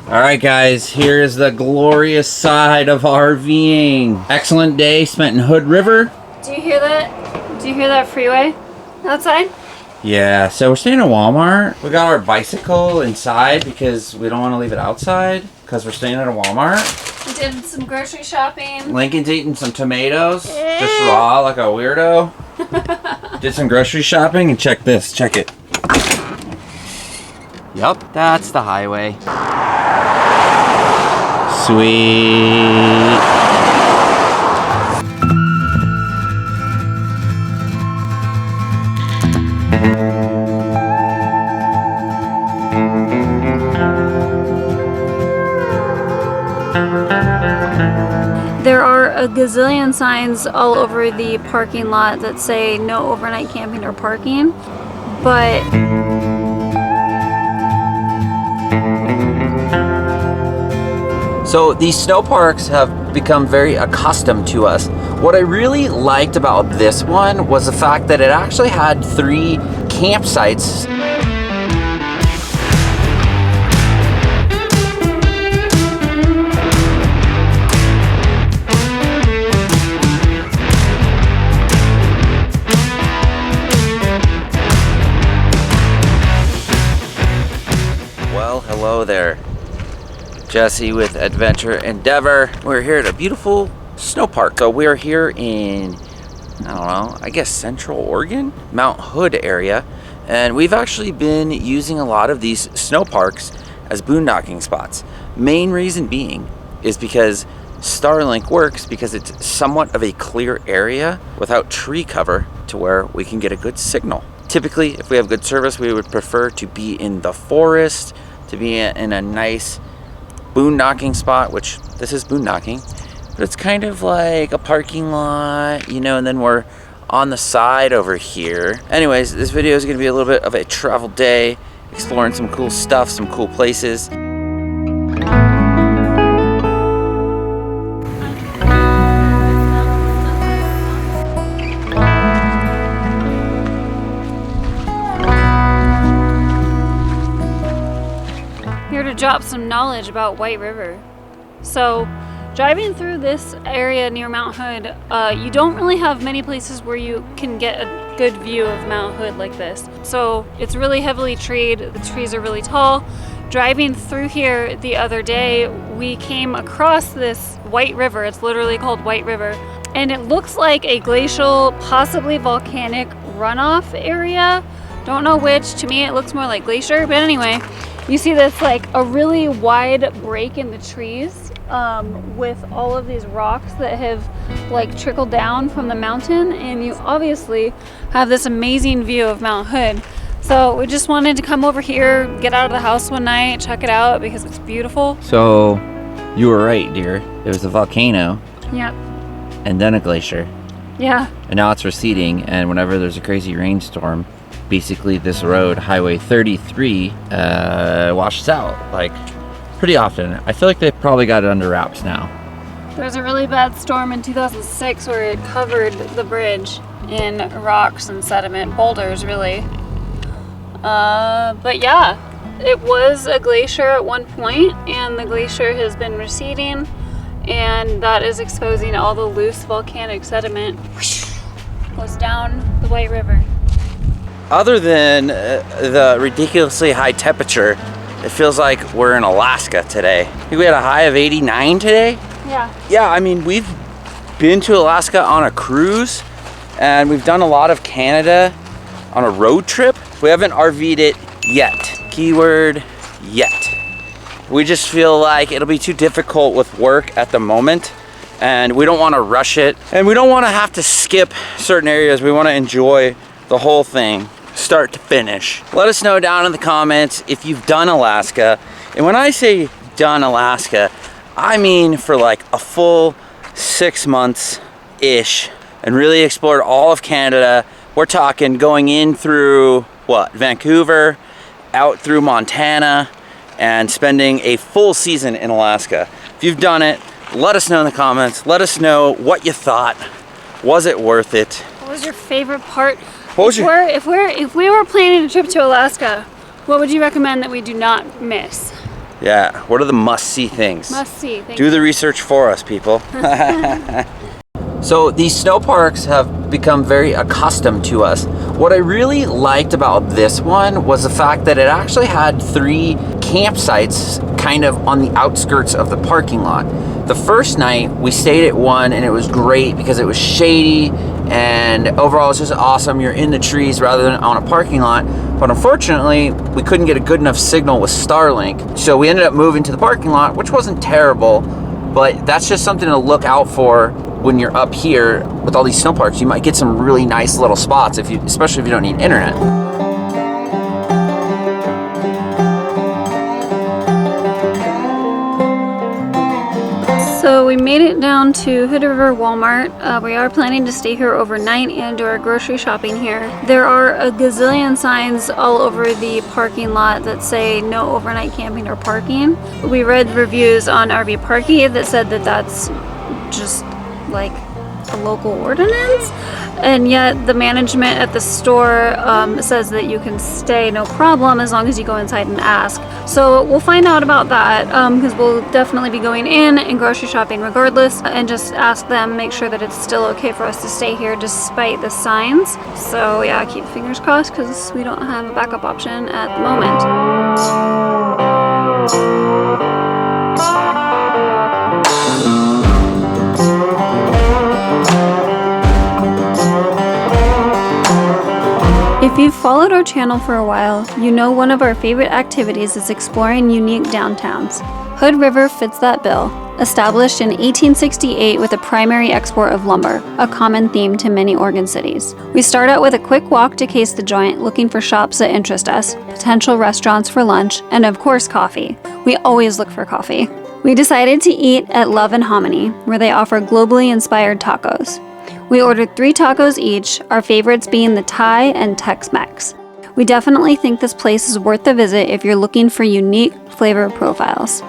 Alright guys, here's the glorious side of RVing. Excellent day spent in Hood River. Do you hear that? Do you hear that freeway outside? Yeah, so we're staying at Walmart. We got our bicycle inside because we don't want to leave it outside because we're staying at a Walmart. We did some grocery shopping. Lincoln's eating some tomatoes, just raw like a weirdo. Did some grocery shopping and check this, check it. Yup, that's the highway. Sweet. There are a gazillion signs all over the parking lot that say no overnight camping or parking, but so these snow parks have become very accustomed to us. What I really liked about this one was the fact that it actually had 3 campsites. Well, hello there. Jesse with Adventure Endeavor. We're here at a beautiful snow park. So we're here in, I don't know, I guess Central Oregon, Mount Hood area. And we've actually been using a lot of these snow parks as boondocking spots. Main reason being is because Starlink works because it's somewhat of a clear area without tree cover to where we can get a good signal. Typically, if we have good service, we would prefer to be in the forest, to be in a nice boondocking spot, which this is boondocking, but it's kind of like a parking lot, you know, and then we're on the side over here. Anyways, this video is going to be a little bit of a travel day, exploring some cool stuff, some cool places. here to drop some knowledge about White River. So driving through this area near Mount Hood, you don't really have many places where you can get a good view of Mount Hood like this. So it's really heavily treed, the trees are really tall. Driving through here the other day, we came across this White River. It's literally called White River. And it looks like a glacial, possibly volcanic runoff area. Don't know which. To me, it looks more like glacier. But anyway, you see this like a really wide break in the trees with all of these rocks that have like trickled down from the mountain. And you obviously have this amazing view of Mount Hood. So we just wanted to come over here, get out of the house one night, check it out because it's beautiful. So you were right, dear. It was a volcano. Yep. And then a glacier. Yeah. And now it's receding, and whenever there's a crazy rainstorm, basically this road, Highway 33, washes out, like, pretty often. I feel like they probably got it under wraps now. There's a really bad storm in 2006 where it covered the bridge in rocks and sediment, boulders really. But yeah, it was a glacier at one point, and the glacier has been receding, and that is exposing all the loose volcanic sediment. Goes down the White River. Other than the ridiculously high temperature, it feels like we're in Alaska today. I think we had a high of 89 today. Yeah. Yeah, I mean, we've been to Alaska on a cruise, and we've done a lot of Canada on a road trip. We haven't RV'd it yet. Keyword, yet. We just feel like it'll be too difficult with work at the moment, and we don't want to rush it, and we don't want to have to skip certain areas. We want to enjoy the whole thing, start to finish. Let us know down in the comments if you've done Alaska. And when I say done Alaska, I mean for like a full 6 months-ish, and really explored all of Canada. We're talking going in through, what, Vancouver, out through Montana, and spending a full season in Alaska. If you've done it, let us know in the comments. Let us know what you thought. Was it worth it? What was your favorite part? If we were planning a trip to Alaska, what would you recommend that we do not miss? Yeah, what are the must-see things? Must see. Do the research for us, people. So these snow parks have become very accustomed to us. What I really liked about this one was the fact that it actually had 3 campsites kind of on the outskirts of the parking lot. The first night we stayed at one and it was great because it was shady and overall it's just awesome. You're in the trees rather than on a parking lot. But unfortunately, we couldn't get a good enough signal with Starlink. So we ended up moving to the parking lot, which wasn't terrible, but that's just something to look out for when you're up here with all these snow parks. You might get some really nice little spots, especially if you don't need internet. So we made it down to Hood River Walmart. We are planning to stay here overnight and do our grocery shopping here. There are a gazillion signs all over the parking lot that say no overnight camping or parking. We read reviews on RV Parky that said that that's just like a local ordinance, and yet the management at the store says that you can stay no problem as long as you go inside and ask. So we'll find out about that because we'll definitely be going in and grocery shopping regardless, and just ask them, make sure that it's still okay for us to stay here despite the signs. So yeah, keep fingers crossed because we don't have a backup option at the moment. If you've followed our channel for a while, you know one of our favorite activities is exploring unique downtowns. Hood River fits that bill. Established in 1868 with a primary export of lumber, a common theme to many Oregon cities. We start out with a quick walk to Case the Joint, looking for shops that interest us, potential restaurants for lunch, and of course coffee. We always look for coffee. We decided to eat at Love and Hominy, where they offer globally inspired tacos. We ordered 3 tacos each, our favorites being the Thai and Tex-Mex. We definitely think this place is worth the visit if you're looking for unique flavor profiles.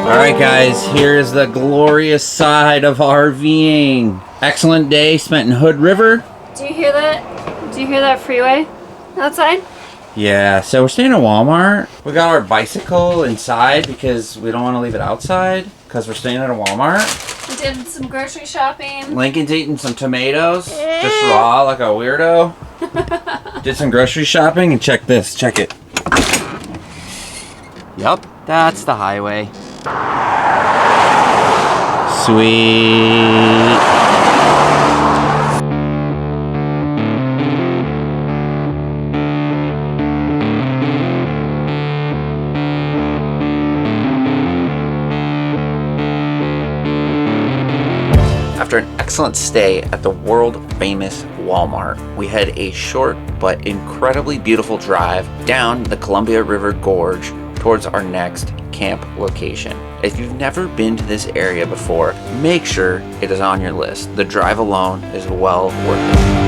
Alright guys, here's the glorious side of RVing. Excellent day spent in Hood River. Do you hear that? Do you hear that freeway outside? Yeah, so we're staying at Walmart. We got our bicycle inside because we don't want to leave it outside because we're staying at a Walmart. We did some grocery shopping. Lincoln's eating some tomatoes, just raw like a weirdo. Did some grocery shopping and check this, check it. Yup, that's the highway. Sweet. After an excellent stay at the world-famous Walmart, we had a short but incredibly beautiful drive down the Columbia River Gorge towards our next camp location. If you've never been to this area before, make sure it is on your list. The drive alone is well worth it.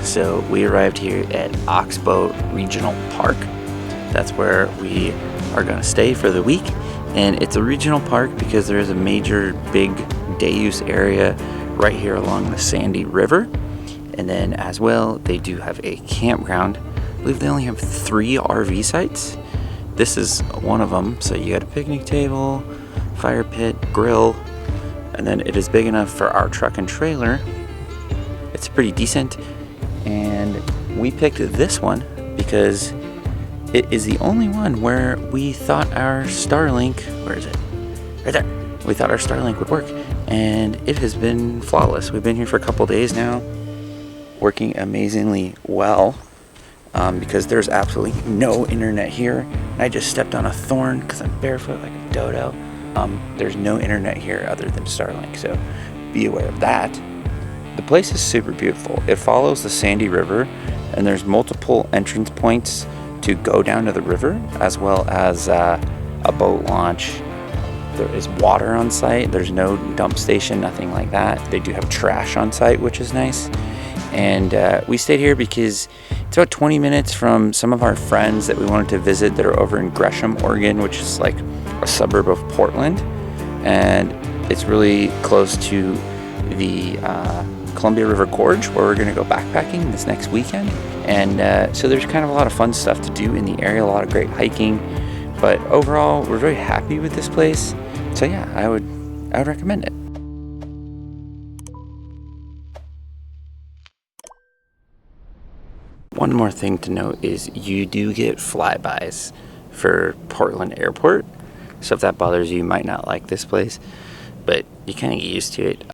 So we arrived here at Oxbow Regional Park. That's where we are going to stay for the week. And it's a regional park because there is a major big day use area right here along the Sandy River. And then as well, they do have a campground. I believe they only have 3 RV sites. This is one of them. So you got a picnic table, fire pit, grill, and then it is big enough for our truck and trailer. It's pretty decent. And we picked this one because it is the only one where we thought our Starlink, where is it? Right there. We thought our Starlink would work, and it has been flawless. We've been here for a couple days now, working amazingly well because there's absolutely no internet here. And I just stepped on a thorn because I'm barefoot like a dodo. There's no internet here other than Starlink, so be aware of that. The place is super beautiful. It follows the Sandy River, and there's multiple entrance points to go down to the river, as well as a boat launch. There is water on site. There's no dump station, nothing like that. They do have trash on site, which is nice. And we stayed here because it's about 20 minutes from some of our friends that we wanted to visit that are over in Gresham, Oregon, which is like a suburb of Portland. And it's really close to the Columbia River Gorge, where we're going to go backpacking this next weekend. And so there's kind of a lot of fun stuff to do in the area, a lot of great hiking. But overall, we're very happy with this place. So yeah, I would recommend it. One more thing to note is you do get flybys for Portland Airport. So if that bothers you, you might not like this place, but you kind of get used to it.